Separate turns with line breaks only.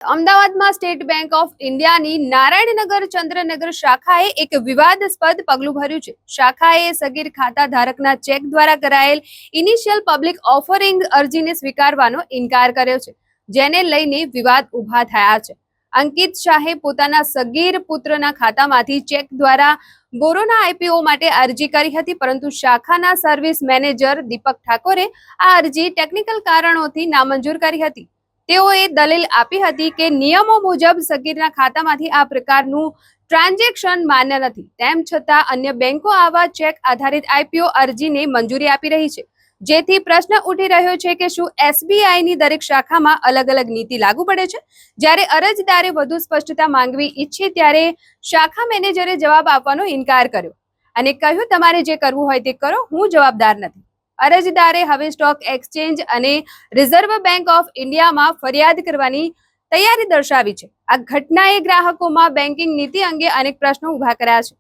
અમદાવાદમાં state bank of ઇન્ડિયાની નારાયણનગર ચંદ્રનગર શાખાએ એક વિવાદાસ્પદ પગલું ભર્યું છે. શાખાએ સગીર ખાતા ધારકના ચેક દ્વારા કરાયેલ ઇનિશિયલ પબ્લિક ઓફરિંગ અરજીને સ્વીકારવાનો ઇનકાર કર્યો છે, જેને લઈને વિવાદ ઉભા થયા છે. અંકિત શાહે પોતાના સગીર પુત્રના ખાતામાંથી ચેક દ્વારા બોરોના આઈપીઓ માટે અરજી કરી હતી, પરંતુ શાખાના સર્વિસ મેનેજર દીપક ઠાકોરે આ અરજી ટેકનિકલ કારણોથી નામંજૂર કરી હતી. તેઓએ દલીલ આપી હતી કે નિયમો મુજબ સગીરના ખાતામાંથી આ પ્રકારનું ટ્રાન્ઝેક્શન માન્ય નથી. તેમ છતાં અન્ય બેંકો આવા ચેક આધારિત આઈપીઓ અરજીને મંજૂરી આપી રહી છે, જેથી પ્રશ્ન ઉઠી રહ્યો છે કે શું એસબીઆઈની દરેક શાખામાં અલગ અલગ નીતિ લાગુ પડે છે? જ્યારે અરજદારે વધુ સ્પષ્ટતા માંગવી ઈચ્છી ત્યારે શાખા મેનેજરે જવાબ આપવાનો ઇનકાર કર્યો અને કહ્યું, તમારે જે કરવું હોય તે કરો, હું જવાબદાર નથી. અરજદારે હવે સ્ટોક એક્સચેન્જ અને રિઝર્વ બેંક ઓફ ઇન્ડિયામાં ફરિયાદ કરવાની તૈયારી દર્શાવી છે. આ ઘટનાએ ગ્રાહકોમાં બેન્કિંગ નીતિ અંગે અનેક પ્રશ્નો ઉભા કર્યા છે.